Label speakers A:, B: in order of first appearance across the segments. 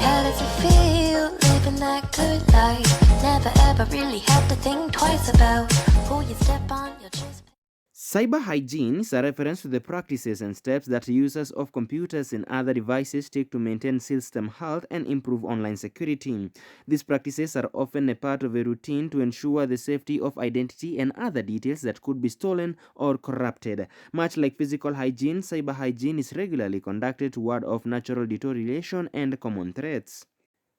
A: How does it feel living that good life? Never ever really had to think twice about who you step on, you'll just...
B: Cyber hygiene is a reference to the practices and steps that users of computers and other devices take to maintain system health and improve online security. These practices are often a part of a routine to ensure the safety of identity and other details that could be stolen or corrupted. Much like physical hygiene, cyber hygiene is regularly conducted to ward off natural deterioration and common threats.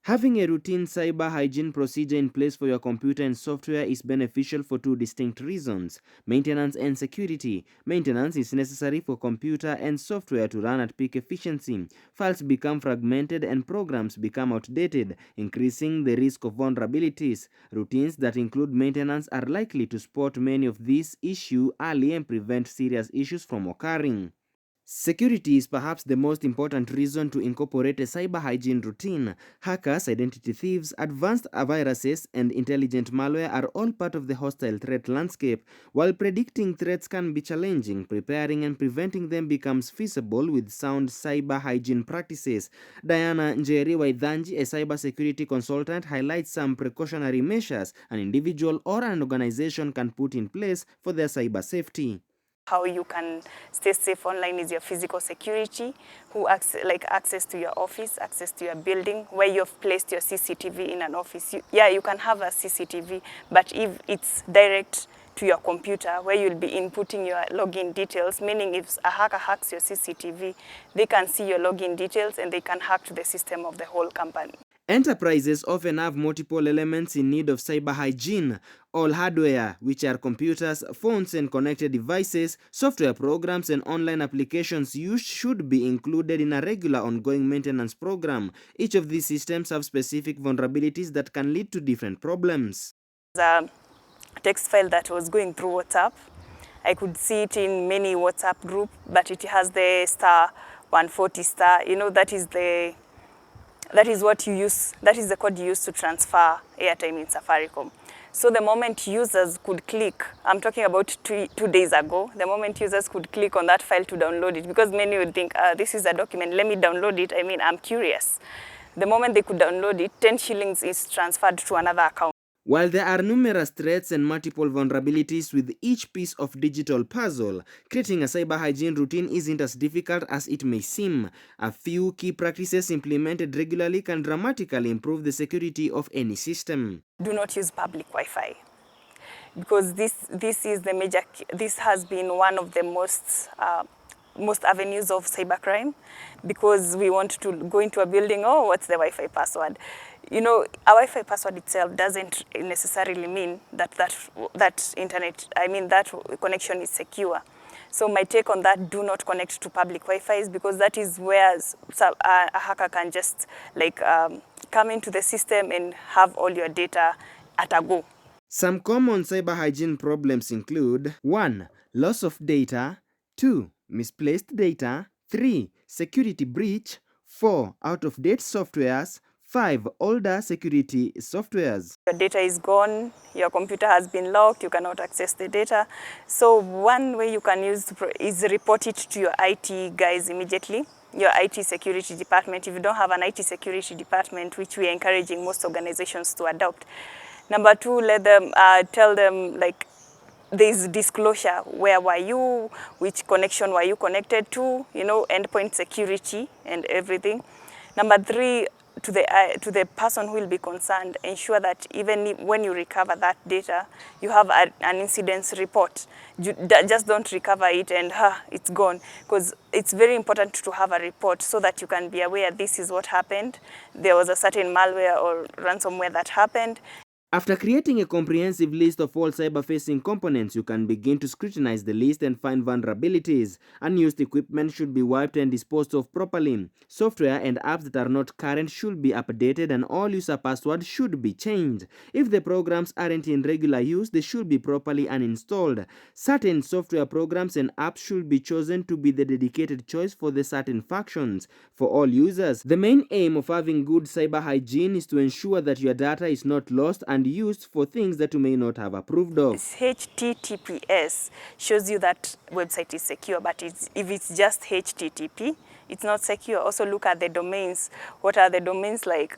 B: Having a routine cyber hygiene procedure in place for your computer and software is beneficial for two distinct reasons: maintenance and security. Maintenance is necessary for computer and software to run at peak efficiency. Files become fragmented and programs become outdated, increasing the risk of vulnerabilities. Routines that include maintenance are likely to spot many of these issues early and prevent serious issues from occurring. Security is perhaps the most important reason to incorporate a cyber hygiene routine. Hackers, identity thieves, advanced viruses, and intelligent malware are all part of the hostile threat landscape. While predicting threats can be challenging, preparing and preventing them becomes feasible with sound cyber hygiene practices. Diana Njeri Waithaji, a cybersecurity consultant, highlights some precautionary measures an individual or an organization can put in place for their cyber safety.
C: How you can stay safe online is your physical security, like access to your office, access to your building, where you've placed your CCTV in an office. You can have a CCTV, but if it's direct to your computer, where you'll be inputting your login details, meaning if a hacker hacks your CCTV, they can see your login details and they can hack to the system of the whole company.
B: Enterprises often have multiple elements in need of cyber hygiene. All hardware, which are computers, phones, and connected devices, software programs, and online applications used should be included in a regular ongoing maintenance program. Each of these systems have specific vulnerabilities that can lead to different problems.
C: The text file that was going through WhatsApp, I could see it in many WhatsApp group, but it has the *140*, that is what you use, that is the code you use to transfer airtime in Safaricom. So the moment users could click, I'm talking about two days ago, the moment users could click on that file to download it, because many would think, this is a document, let me download it, I'm curious. The moment they could download it, 10 shillings is transferred to another account.
B: While there are numerous threats and multiple vulnerabilities with each piece of digital puzzle, creating a cyber hygiene routine isn't as difficult as it may seem. A few key practices implemented regularly can dramatically improve the security of any system.
C: Do not use public Wi-Fi, because this has been one of the most avenues of cybercrime, because we want to go into a building, what's the Wi-Fi password? A Wi-Fi password itself doesn't necessarily mean that internet, that connection is secure. So my take on that, do not connect to public Wi-Fi, because that is where a hacker can just come into the system and have all your data at a go.
B: Some common cyber hygiene problems include: 1. Loss of data. 2. Misplaced data. 3. Security breach. 4. Out-of-date softwares. 5. Older security softwares.
C: Your data is gone, your computer has been locked, you cannot access the data. So one way you can use is report it to your IT guys immediately, your IT security department. If you don't have an IT security department, which we are encouraging most organizations to adopt. Number 2, let them tell them there's disclosure. Where were you? Which connection were you connected to? Endpoint security and everything. Number 3, to the person who will be concerned, ensure that even when you recover that data, you have an incident report. Just don't recover it and it's gone, because it's very important to have a report so that you can be aware this is what happened. There was a certain malware or ransomware that happened.
B: After creating a comprehensive list of all cyber-facing components, you can begin to scrutinize the list and find vulnerabilities. Unused equipment should be wiped and disposed of properly. Software and apps that are not current should be updated, and all user passwords should be changed. If the programs aren't in regular use, they should be properly uninstalled. Certain software programs and apps should be chosen to be the dedicated choice for the certain functions. For all users, the main aim of having good cyber hygiene is to ensure that your data is not lost and used for things that you may not have approved of.
C: HTTPS shows you that website is secure, but if it's just HTTP, it's not secure. Also look at the domains. What are the domains like?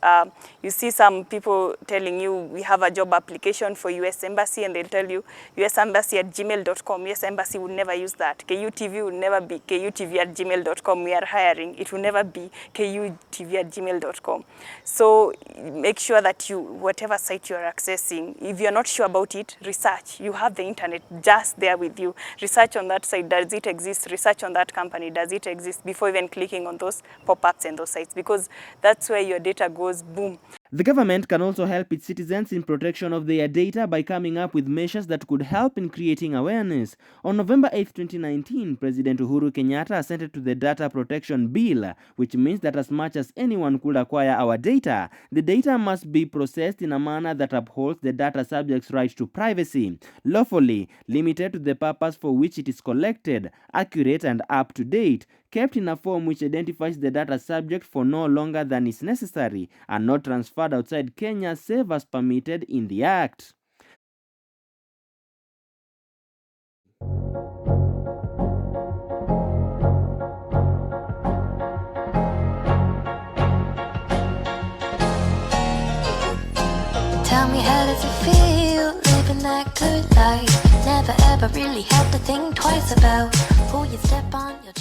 C: You see some people telling you, we have a job application for US Embassy, and they'll tell you usembassy@gmail.com. US Embassy would never use that. KUTV would never be KUTV@gmail.com. We are hiring. It will never be KUTV@gmail.com. So make sure that whatever site you are accessing, if you're not sure about it, research. You have the internet just there with you. Research on that site, does it exist? Research on that company, does it exist? Before even clicking on those pop-ups and those sites, because that's where your data goes boom.
B: The government can also help its citizens in protection of their data by coming up with measures that could help in creating awareness. On November 8, 2019, President Uhuru Kenyatta assented to the Data Protection Bill, which means that as much as anyone could acquire our data, the data must be processed in a manner that upholds the data subject's right to privacy, lawfully, limited to the purpose for which it is collected, accurate and up to date, kept in a form which identifies the data subject for no longer than is necessary, and not transferred outside Kenya save as permitted in the Act.
A: Tell me, how does it feel living that good life? Never ever really had to think twice about who you step on, your